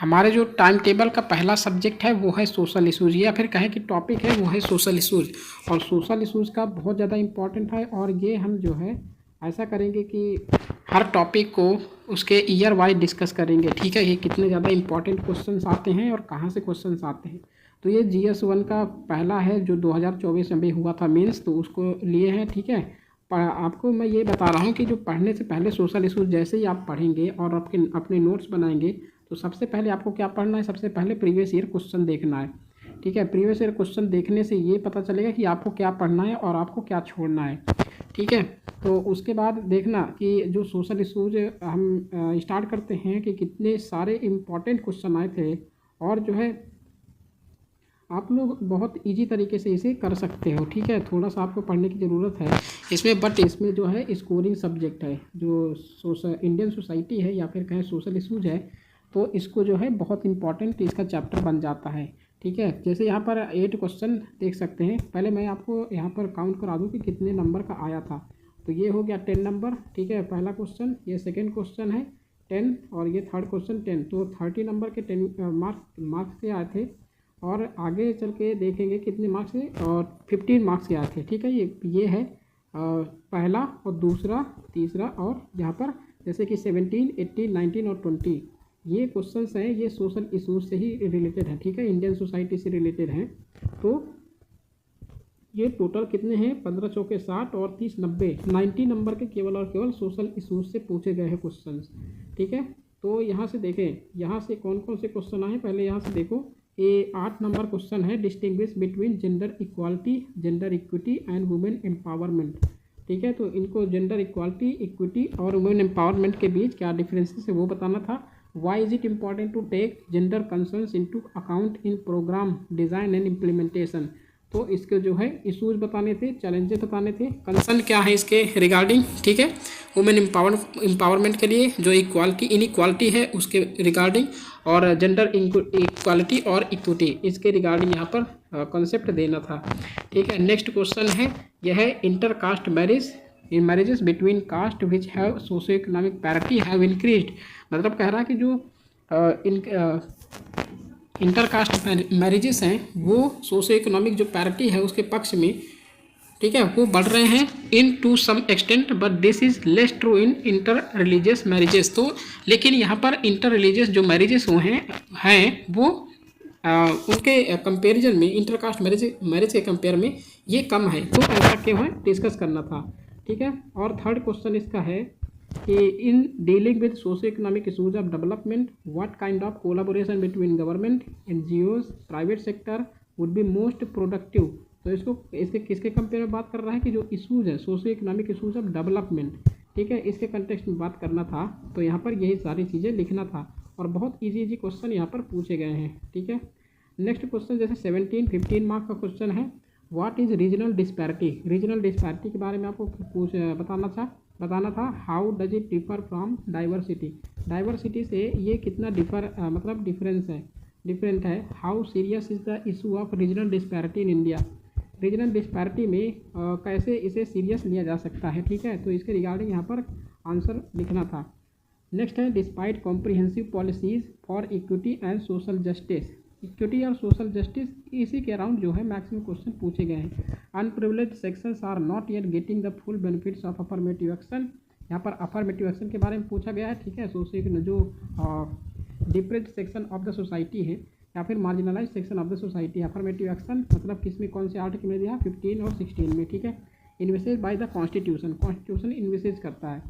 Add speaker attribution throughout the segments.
Speaker 1: हमारे जो time table का पहला सब्जेक्ट है वो है सोशल इशूज़, या फिर कहें कि टॉपिक है वो है सोशल इशूज़। और सोशल इशूज़ का बहुत ज़्यादा इम्पोर्टेंट है, और ये हम जो है ऐसा करेंगे कि हर टॉपिक को उसके ईयर वाइज डिस्कस करेंगे। ठीक है, ये कितने ज़्यादा इंपॉर्टेंट क्वेश्चंस आते हैं और कहाँ से क्वेश्चंस आते हैं। तो ये GS1 का पहला है जो 2024 में भी हुआ था मेंस, तो उसको लिए हैं। ठीक है, आपको मैं ये बता रहा हूँ कि जो पढ़ने से पहले सोशल इशूज़ जैसे ही आप पढ़ेंगे और अपने नोट्स बनाएंगे, तो सबसे पहले आपको क्या पढ़ना है, सबसे पहले प्रीवियस ईयर क्वेश्चन देखना है। ठीक है, प्रीवियस ईयर क्वेश्चन देखने से ये पता चलेगा कि आपको क्या पढ़ना है और आपको क्या छोड़ना है। ठीक है, तो उसके बाद देखना कि जो सोशल इशूज हम स्टार्ट करते हैं कि कितने सारे इम्पॉर्टेंट क्वेश्चन आए थे, और जो है आप लोग बहुत इजी तरीके से इसे कर सकते हो। ठीक है, थोड़ा सा आपको पढ़ने की ज़रूरत है इसमें, बट इसमें जो है स्कोरिंग सब्जेक्ट है, जो इंडियन सोसाइटी है या फिर कहें सोशल इशूज है, तो इसको जो है बहुत इंपॉर्टेंट इसका चैप्टर बन जाता है। ठीक है, जैसे यहाँ पर 8 क्वेश्चन देख सकते हैं। पहले मैं आपको यहाँ पर काउंट करा दूँ कि कितने नंबर का आया था। तो ये हो गया 10 नंबर। ठीक है, पहला क्वेश्चन, ये सेकेंड क्वेश्चन है 10, और ये थर्ड क्वेश्चन 10। तो 30 नंबर के 10 मार्क्स से आए थे, और आगे चल के देखेंगे कितने मार्क्स से, और 15 मार्क्स के आए थे। ठीक है, ये है पहला और दूसरा, तीसरा, और यहाँ पर जैसे कि 17, 18, 19 और 20 ये क्वेश्चंस हैं, ये सोशल इशूज से ही रिलेटेड है। ठीक है, इंडियन सोसाइटी से रिलेटेड हैं। तो ये टोटल कितने हैं, 15 चौके 60 और 30 90, 90 नंबर के केवल और केवल सोशल इशूज से पूछे गए हैं क्वेश्चंस। ठीक है, तो यहाँ से देखें, यहाँ से कौन कौन से क्वेश्चन आए, पहले यहाँ से देखो। ये 8 नंबर क्वेश्चन है, distinguish between gender equality, gender equity and women empowerment. ठीक है, तो इनको जेंडर इक्वालिटी, इक्विटी और वुमेन एम्पावरमेंट के बीच क्या डिफरेंसेस है वो बताना था। Why is it important to take gender concerns into account in program design and implementation? तो इसके जो है इशूज़ बताने थे, चैलेंजेस बताने थे, कंसर्न क्या है इसके रिगार्डिंग। ठीक है, वुमेन एम्पावरमेंट के लिए जो इनइक्वालिटी है उसके रिगार्डिंग, और जेंडर इक्वालिटी और इक्विटी इसके रिगार्डिंग यहाँ पर कॉन्सेप्ट देना था। ठीक है, नेक्स्ट क्वेश्चन है, यह है inter caste marriage, in marriages between caste which have socio economic parity have increased. मतलब कह रहा है कि जो इंटर कास्ट मैरिजेस हैं वो सोशो इकोनॉमिक जो पैरिटी है उसके पक्ष में, ठीक है, वो बढ़ रहे हैं in to some extent, but this is less true in inter religious marriages. तो लेकिन यहाँ पर इंटर रिलीजियस जो मैरिजेस हुए हैं वो उनके कंपेरिजन में, इंटर कास्ट मैरिज के कंपेयर में ये कम है। तो ऐसा क्यों है, डिस्कस करना था। ठीक है, और थर्ड क्वेश्चन इसका है कि in dealing with socio economic issues of development, what kind of collaboration between government, NGOs, private sector would be most productive. तो इसके किसके कंपेयर में बात कर रहा है कि जो इशूज़ है socio economic issues of development. ठीक है, इसके कंटेक्स्ट में बात करना था, तो यहाँ पर यही सारी चीज़ें लिखना था, और बहुत इजी क्वेश्चन यहाँ पर पूछे गए हैं। ठीक है, नेक्स्ट क्वेश्चन जैसे 15 मार्क्स का क्वेश्चन है, what is regional disparity. Regional disparity के बारे में आपको बताना था। How does it differ from diversity. Diversity से ये कितना मतलब डिफरेंट है। How serious is the issue of regional disparity in India. Regional disparity में कैसे इसे सीरियस लिया जा सकता है। ठीक है, तो इसके रिगार्डिंग यहाँ पर आंसर लिखना था। नेक्स्ट है, despite comprehensive policies for equity and social justice. Equity और सोशल जस्टिस इसी के अराउंड जो है मैक्सिमम क्वेश्चन पूछे गए हैं। Unprivileged sections are not yet getting the full benefits of affirmative action. यहाँ पर अफर्मेटिव एक्शन के बारे में पूछा गया है। ठीक है, सोशल जो different section of the society है या फिर marginalise section of the society, affirmative action मतलब किसमें, कौन से आर्टिकल में दिया, 15 और 16 में। ठीक है, इन्वेसेज बाय द कॉन्स्टिट्यूशन इन्वेसेज करता है।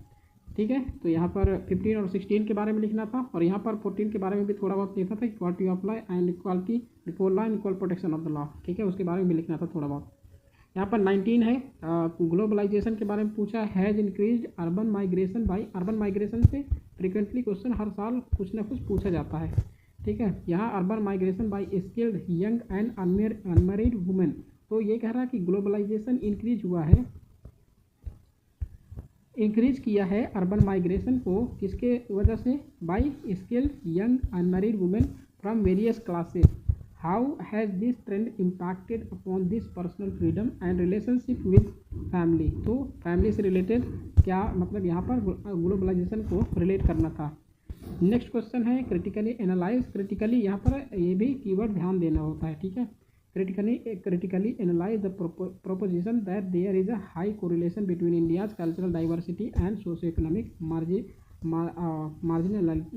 Speaker 1: ठीक है, तो यहाँ पर 15 और 16 के बारे में लिखना था, और यहाँ पर 14 के बारे में भी थोड़ा बहुत लिखना था, equality of law and equality before law and equal protection of the law. ठीक है, उसके बारे में भी लिखना था थोड़ा बहुत। यहाँ पर 19 है, ग्लोबलाइजेशन के बारे में पूछा, has increase urban migration by. Urban migration से फ्रिक्वेंटली क्वेश्चन हर साल कुछ ना कुछ पूछा जाता है। ठीक है, यहाँ urban migration by skilled young and unmarried women. तो ये कह रहा है कि ग्लोबलाइजेशन इंक्रीज हुआ है, इंक्रीज किया है अर्बन माइग्रेशन को किसके वजह से, by skilled young unmarried women from various classes. How has this trend impacted upon this personal freedom and relationship with family. तो फैमिली से रिलेटेड क्या मतलब यहाँ पर ग्लोबलाइजेशन को रिलेट करना था। नेक्स्ट क्वेश्चन है क्रिटिकली एनालाइज। क्रिटिकली यहाँ पर ये भी कीवर्ड ध्यान देना होता है, ठीक है। Critically analyse the proposition that there is a high correlation between India's cultural diversity and socio economic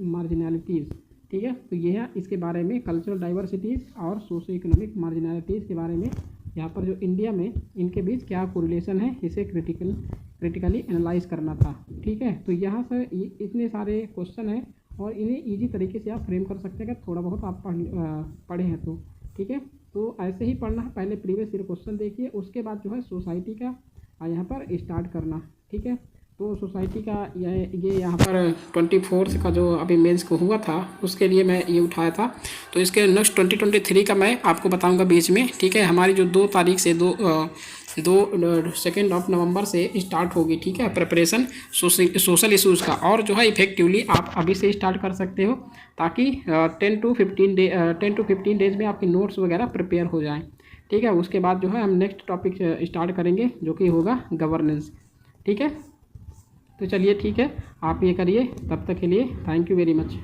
Speaker 1: marginalities, ठीक है। तो ये है इसके बारे में, कल्चरल डाइवर्सिटीज़ और सोशो इकोनॉमिक मार्जिनलिटीज़ के बारे में यहाँ पर जो इंडिया में इनके बीच क्या कोरिलेशन है, इसे क्रिटिकली एनालाइज करना था, ठीक है। तो यहाँ से इतने सारे क्वेश्चन हैं और इन्हें इजी तरीके से आप फ्रेम कर सकते हैं अगर थोड़ा बहुत आप पढ़े हैं तो, ठीक है। तो ऐसे ही पढ़ना है, पहले प्रीवियस ईयर क्वेश्चन देखिए, उसके बाद जो है सोसाइटी का यहाँ पर स्टार्ट करना, ठीक है। तो सोसाइटी का ये यहाँ पर 24 का जो अभी मेंस को हुआ था उसके लिए मैं ये उठाया था। तो इसके नेक्स्ट 2023 का मैं आपको बताऊंगा बीच में, ठीक है। हमारी जो 2 तारीख से 2 नवंबर से स्टार्ट होगी, ठीक है, प्रिपरेशन सोशल इशूज़ का। और जो है इफेक्टिवली आप अभी से स्टार्ट कर सकते हो ताकि 10 to 15 डेज में आपके नोट्स वगैरह प्रिपेयर हो जाएँ, ठीक है। उसके बाद जो है हम नेक्स्ट टॉपिक स्टार्ट करेंगे जो कि होगा गवर्नेंस, ठीक है। तो चलिए ठीक है, आप ये करिए, तब तक के लिए थैंक यू वेरी मच।